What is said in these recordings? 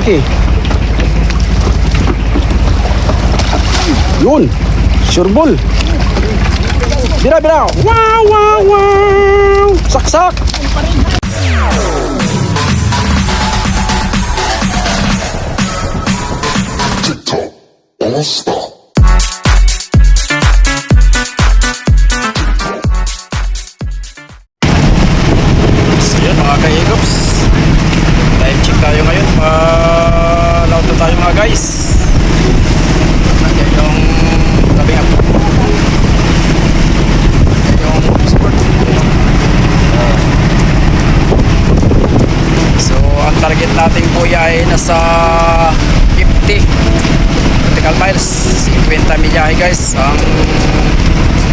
Malaki. Yun. Sureball. Bira, bira. Wow, wow, wow. Saksak. TikTok All Star. So yun mga ka-higups, time check tayo ngayon. Laut na tayo mga guys. Nandiyan yung tabi nga, yung sport. So ang target natin kuya ay nasa 50 vertical miles, 50 milyahe guys ang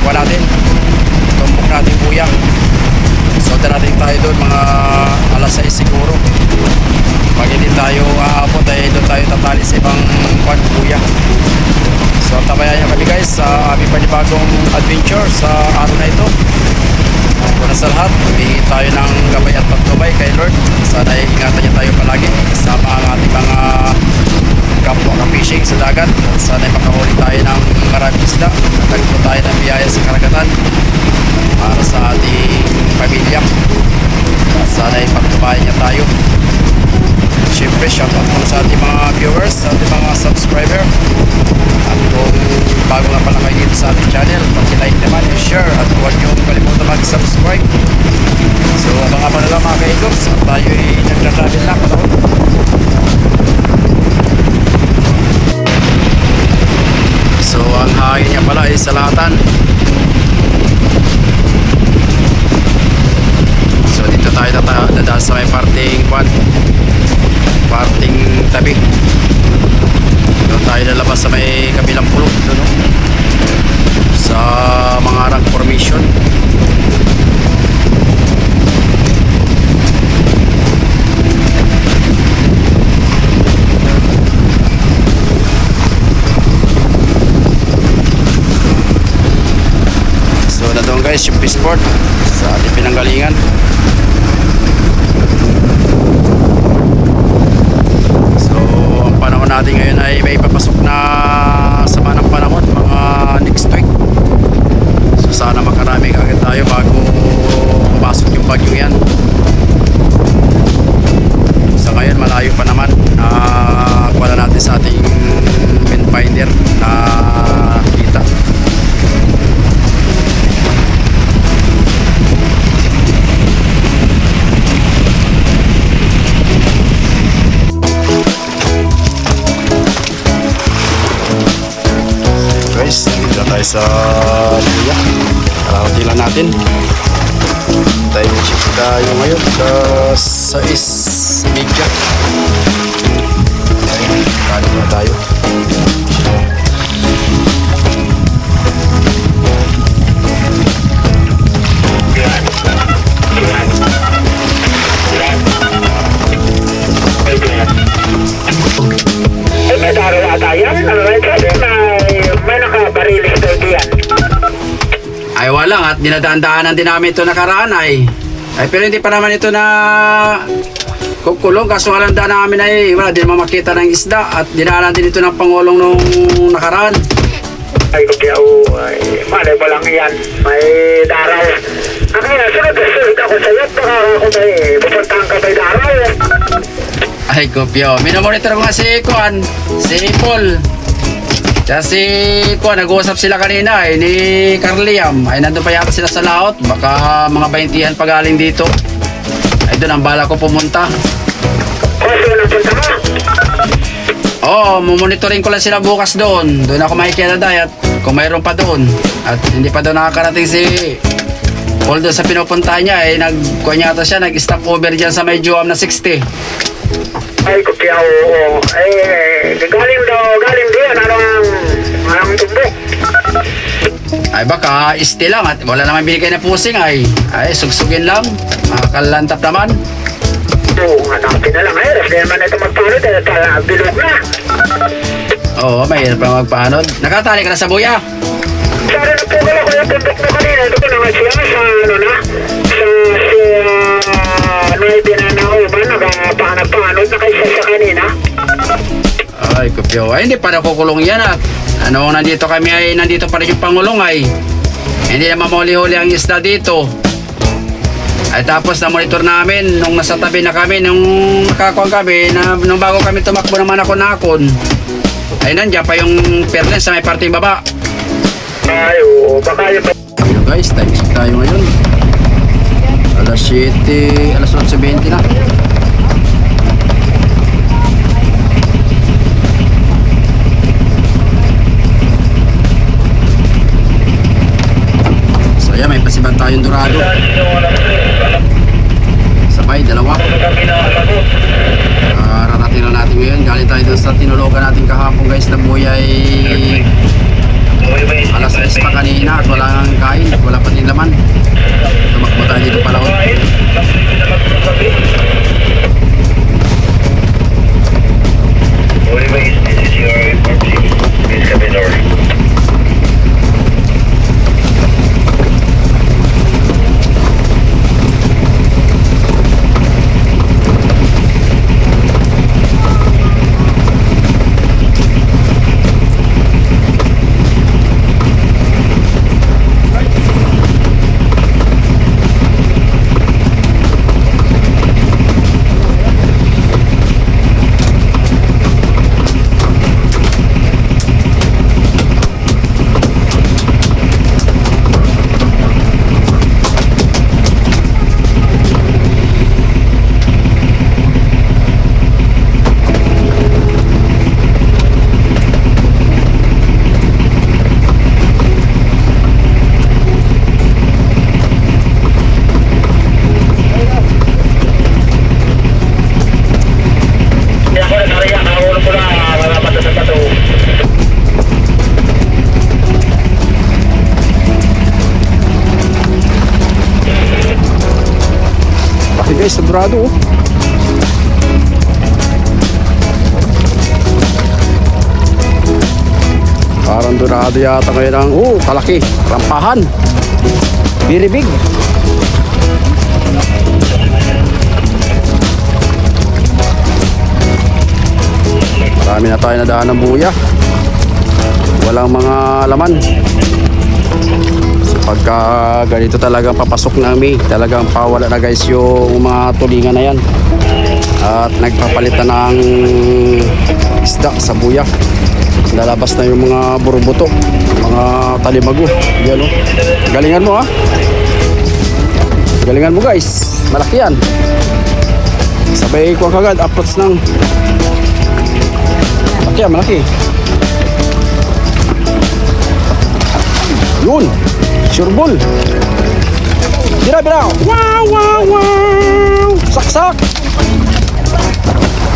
kuha natin, tumbok natin kuya. So darating tayo doon mga alas 6 siguro. Pag hindi tayo aabot ay doon tayo tatali sa ibang kwan kuya. So tabayan nyo kami guys sa aming panibagong adventure sa araw na ito. Una sa lahat, humingi tayo ng gabay at patnubay kay Lord. Sana ingatan niya tayo palagi kasama ang ating mga kapwa ka-fishing sa dagat. At sana makahuli tayo ng maraming isda. Nagpo tayo ng biyaya sa karagatan para sa ating pamilya. At sana ipagtubayan niya tayo. Siyempre, shoutout po sa ating mga viewers, sa ating mga subscriber. At kung bago nga pala kayo dito sa ating channel, pag-like naman, share, at huwag nyo kalimutan mag-subscribe. So, abangan pa na lang mga ka-higups at tayo'y nagtra-travel na panahon. So, ang hangin niya pala ay salatan. So, dito tayo dadaan sa may parting tabi. Doon tayo lalabas sa may kabilang pulok doon, sa mga rank formation. So na doon guys yung Peaceport sa ating pinanggalingan. Panahon natin ngayon ay may papasok na sama ng panahon mga next week. So sana makarami agad tayo bago pumasok yung bagyo yan. Sa ngayon malayo pa naman na wala natin sa ating windfinder na kita. Dito tayo sa Luya. Kararating lang natin. Time check tayo ngayon sa 6:30. Kanin na tayo. May daro ata yan. Ano rin sabi na may nakabarilis daw diyan. Ay wala at dinadaan-daanan din namin ito nakaraan ay pero hindi pa naman ito na kukulong. Kaso nga lang daan namin ay wala din makita ng isda. At dinaanan din ito ng Pangulong nung nakaraan. Ay kaya malay mo lang yan. May daraw. Ang kaya sunod ako sa iyo. Baka ako may pupuntahan ka may daraw. Ay kopyo, minomonitor ko nga si Kuan, si Paul. Kasi Kuan, nag-uusap sila kanina ni Carliam. Ay nandun pa yata sila sa laot. Baka mga 20-an pagaling dito. Ay doon ang bala ko pumunta. Kasi napunta mo? Oo, mumonitoring ko lang sila bukas doon. Doon ako makikita at kung mayroon pa doon. At hindi pa doon nakakarating si Paul doon sa pinupunta niya. Nag-kuan yata siya, nag-stop over dyan sa may Juam na 60. Ay kaya oo. Galing diyan. Anong tumbok? Ay baka isti lang at wala naman binigay na pusing ay sugsugin lang. Makakalantap naman. Oo, hanapin na lang. Kasi naman ito magpanod. Bilog na. Oo, mahirap lang magpaanod. Nakatali ka na sa buya. Sana nagpugal ako yung tumbok na kanina. Ito ko naman siya sa ano yung binanaw ba? Nagpaanod na kayo sa kanina. Kupyo. Ay, hindi pa nakukulong yan at ano, nandito kami ay, nandito pa rin yung Pangulong ay hindi na mamuli-huli ang isda dito. Ay tapos na-monitor namin nung nasa tabi na kami, nung nakakuha kami, nung bago kami tumakbo naman ako ay nandiyan pa yung perlen sa may parting baba. Ay, oo, baka yung Ayun guys, time check tayo ngayon. Alas 8:20 na. So ayan, may pasiban tayong dorado. Sabay, dalawa. Rarating na natin ngayon. Galing tayo doon sa tinulogan natin kahapon guys na buhay ay alas 6 pa kanina at wala nang kain at wala pa din laman. Tumakbo tayo dito pala. this is your party. Please come in or guys, dorado oh. Parang dorado yata ngayon ang kalaki, rampahan, very big. Marami na tayo nadaan ng buya, walang mga laman. Pagka ganito talagang papasok na May, talagang pawala na guys yung mga tulingan na yan at nagpapalitan ng isda sa buya. Lalabas na yung mga burubuto, mga talimago. Yan oh. Galingan mo ha, galingan mo guys, malaki yan. Sabay ko kagad approach ng malaki yan, malaki yun. Sureball. Bira. Wow. Saksak.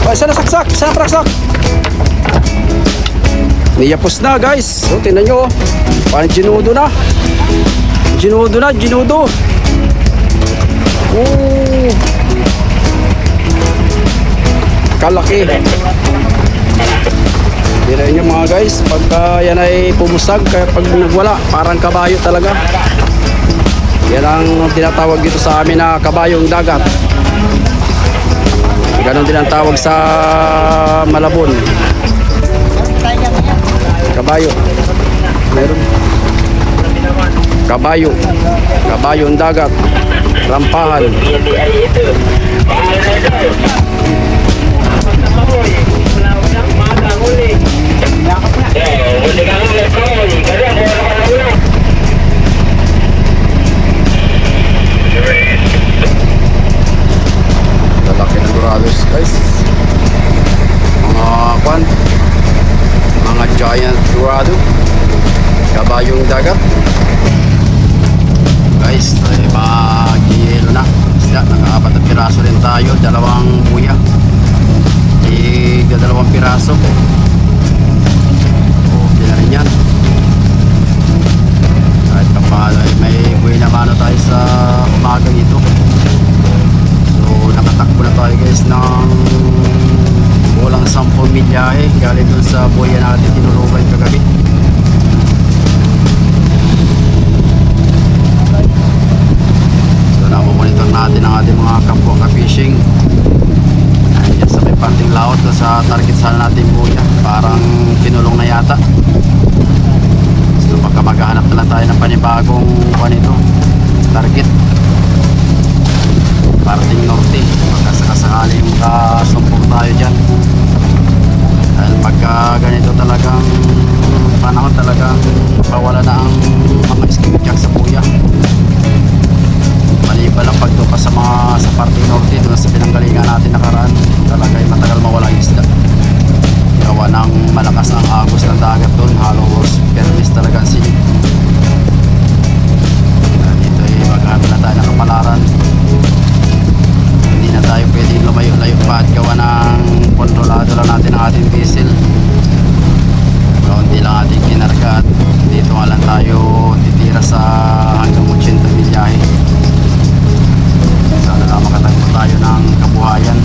Oh, isa na saksak. Isa na praksak. Niyapos na guys. So, tingnan nyo. Parang ginudo na. Ginudo. Kalaki. Tira nyo mga guys, pagka yan ay pumusag, kaya pag nagwala, parang kabayo talaga. Yan ang tinatawag dito sa amin na kabayong dagat. Ganon din ang tawag sa Malabon. Kabayo. Meron. Kabayong dagat. Rampahan. Lalaki ng dorados guys, mga giant dorado, kabayong dagat guys. Ay mag-yelo na isda, naka-4 na piraso rin tayo, 2 buya, dalawang piraso. Okay na rin yan. Kahit kapalo ay may buhay na mano tayo sa umaga nito. So nakatakbo na tayo guys ng kulang 10 milyahe galing dun sa buhay natin tinulugan kagabi. So namomonitor natin ang ating mga kapwa ka-fishing. Ayan sa may parting laot doon sa target sana natin buya. Parang pinulong na yata. So baka maghahanap na lang tayo ng panibagong panito target. Parting norte. Baka sakasakaling makasumpong tayo dyan. Dahil pagka ganito talagang panahon talagang bawala na ang mga skip jack sa buya. Maliban lang pag doon pa sa parting norte, doon sa pinanggalingan natin nakaraan, talaga ay matagal mawala yung isda. Gawa ng malakas ang agos ng dagat doon, halos permis talaga ang silip. Dito ay maghanap na tayo ng kapalaran. Hindi na tayo pwedeng lumayo-layo pa at gawa ng kontrolado lang natin ang ating diesel. Kaunti lang ating kinarga at dito nga lang tayo titira sa hanggang 80 milyahe. Sana lang makatagpo tayo ng kabuhayan.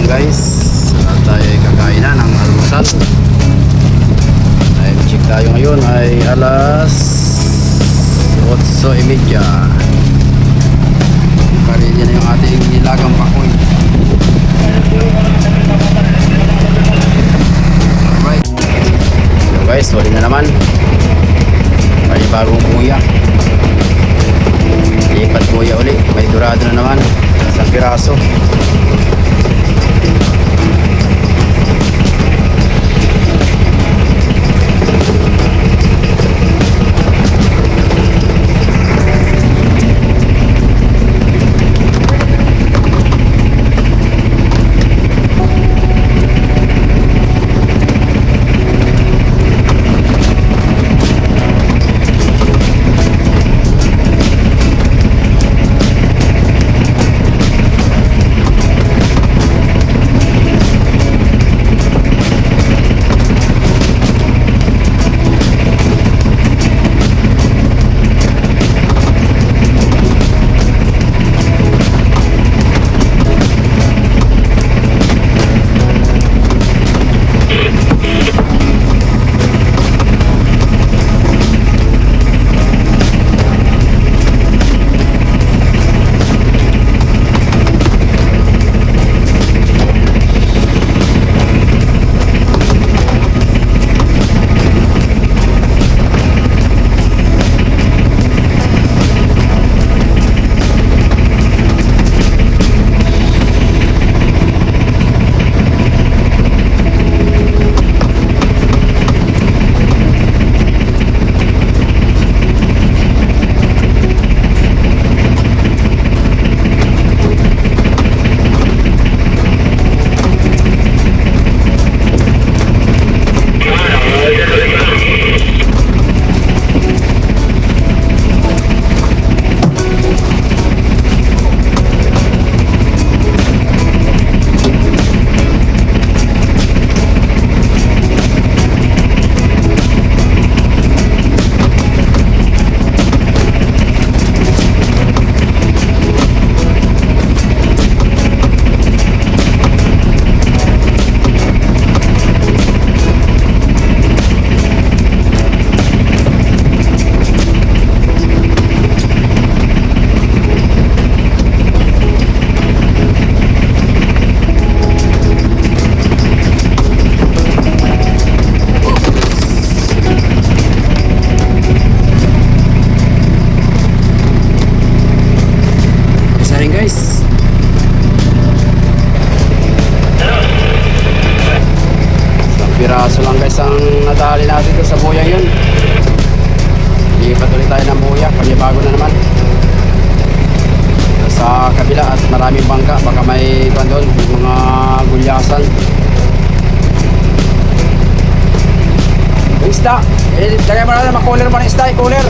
Guys, tayo ay kakain na ng almusal. Time check tayo ngayon ay alas 8:30. Parinig na yung ating nilagang pakoy. Alright. So guys, sorry na naman. May bagong kuya. Lipat kuya ulit. May durado na naman. Sa piraso. Piraso lang guys ang nadali natin doon sa buya yun. Lipat ulit tayo ng buya, panibago na naman. Sa kabila at maraming bangka, baka may doon, mga gulyasan. Yung isda, lagay mo natin, makuler mo ng isda, i-cooler.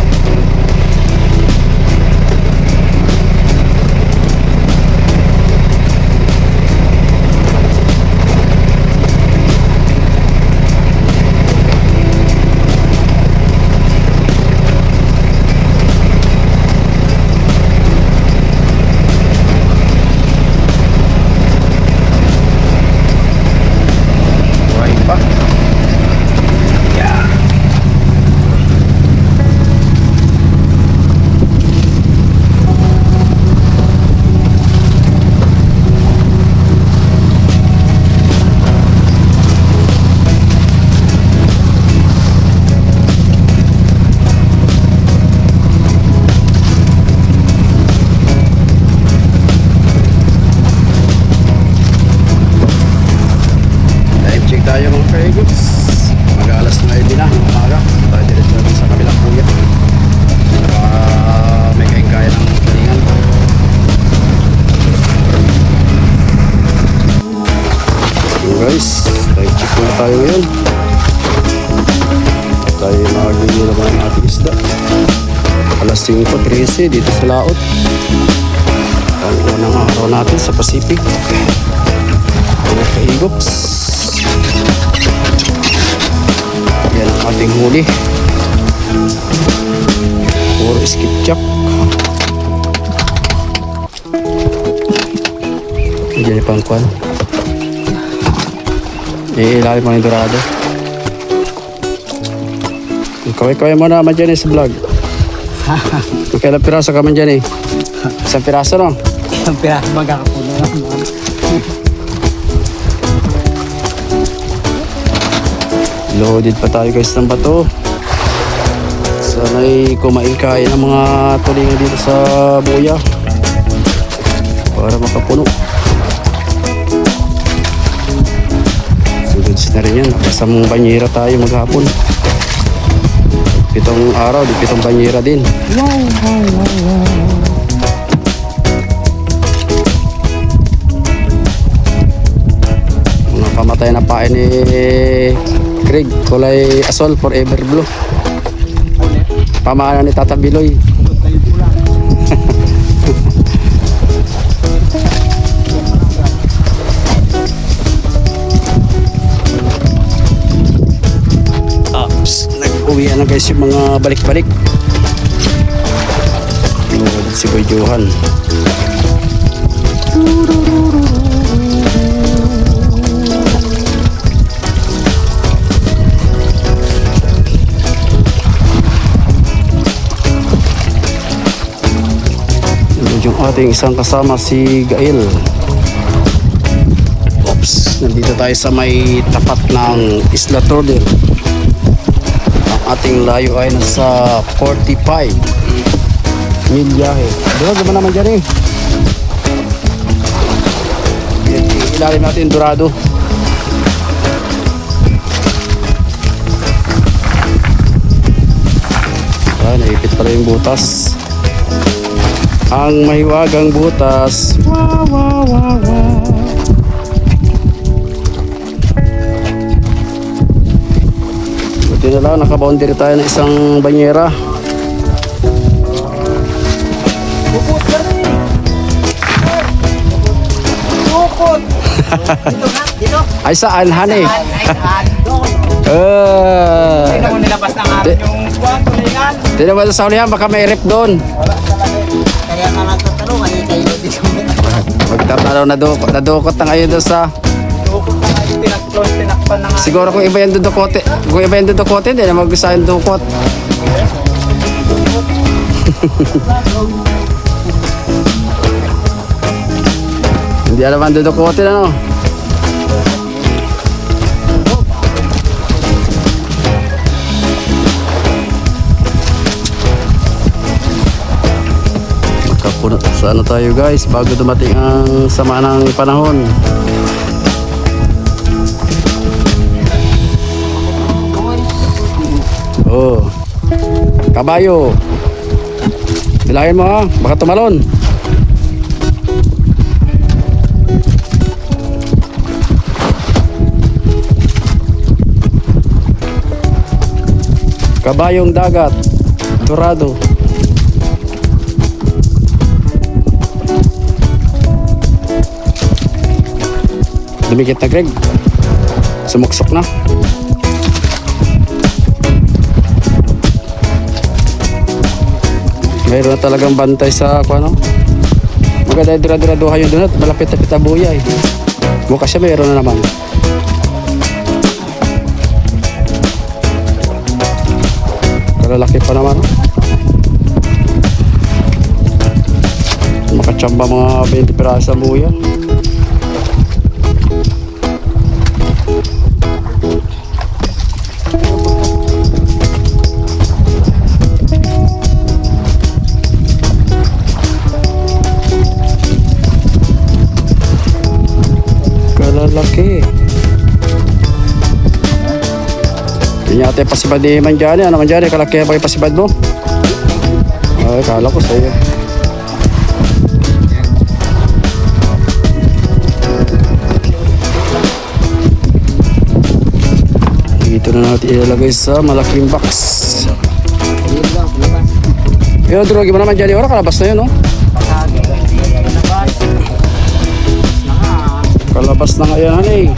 Alas 5:13 dito sa Laot. Ang unang araw natin sa Pacific. Mga kaigops. Yan ang ating huli. Puro skipjack. Diyan pang kwan. Ilalim mo ng dorado. Kaway-kaway mo naman dyan sa vlog. Magkailang piraso ka man dyan Isang piraso no? Isang piraso magkakapuno lang. Loaded pa tayo guys ng bato. Sana'y kumain-kain ang mga tulingan dito sa buya para makapuno. Sunod na rin yan. Nakasamang banyera tayo maghapon. 7 araw, 7 banyera din. Mga pamatay na pain ni Craig, kulay asol, forever blue. Pamana ni Tata Biloy. Nag-uwi na guys yung mga balik-balik. Si Boy Johan. Yung ating isang kasama si Gail. Oops, nandito tayo sa may tapat ng Isla Tordel. Ang ating layo ay nasa 45 milyahe. Doon naman naman dyan ilalim natin yung dorado. Naipit pala yung butas. Ang mahiwagang butas. Wow, wow, wow, wow. Buti na lang, nakaboundary tayo ng isang banyera. Bukod ka rin. Bukod. Dito. Ay saan, honey? Tingnan mo nilabas ng araw yung buwan, tulingan. Tingnan mo sa ulihan, baka may rep doon. Wala talaga kaya nga nagtatanong, ay kayo dito. Magtatalo na dukot na ngayon doon sa... Dukot na kayo, tinakpan na nga. Siguro kung iba yung dudukote, hindi na mag-gusa yung dukot. Hindi alam ang dudukote na no. Makapunot sa ano tayo guys bago dumating ang sama ng panahon. Oh. Kabayo. Bilangin mo ha, baka tumalon. Kabayong dagat, dorado. Dumikit na Greg. Sumuksok na. Mayroon na talagang bantay sa ano. Maganda dira-diraduhan yun doon at malapit-lapit na buya eh. Bukas siya mayroon na naman. Kalalaki pa naman. Makachamba mga 20 piraso ang buya. Kalalaki. Hindi natin pasibad ni Manjani. Ano Manjani? Kalaki ba yung pasibad mo? Ay, kala ko sa'yo. Dito na natin ilalagay sa malaking box. Pero drogi mo naman dyan, ora kalabas na yun, no? Pagkagi. Labas. Na nga. Kalabas na ngayon, eh.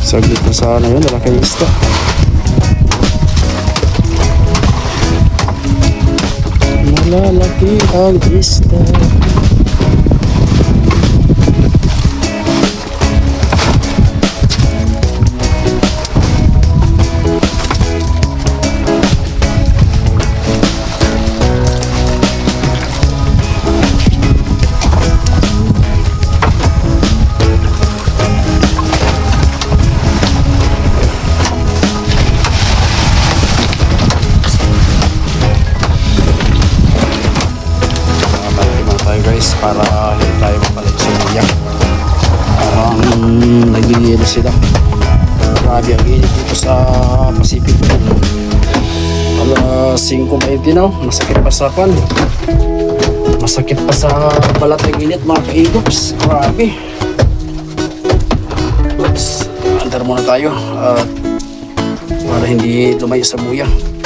Saglit na sana yun, dala kayo isda. Malalaki ang isda. Guys, para hindi tayo mapalit sa muyak. Parang nagigilo sila. Grabe ang init dito sa Pacific. Alas 5:20 na, masakit pa sa pan. Masakit pa sa balat ng init mga kaigops. Grabe. Oops, andar muna tayo para hindi lumayo sa muyak.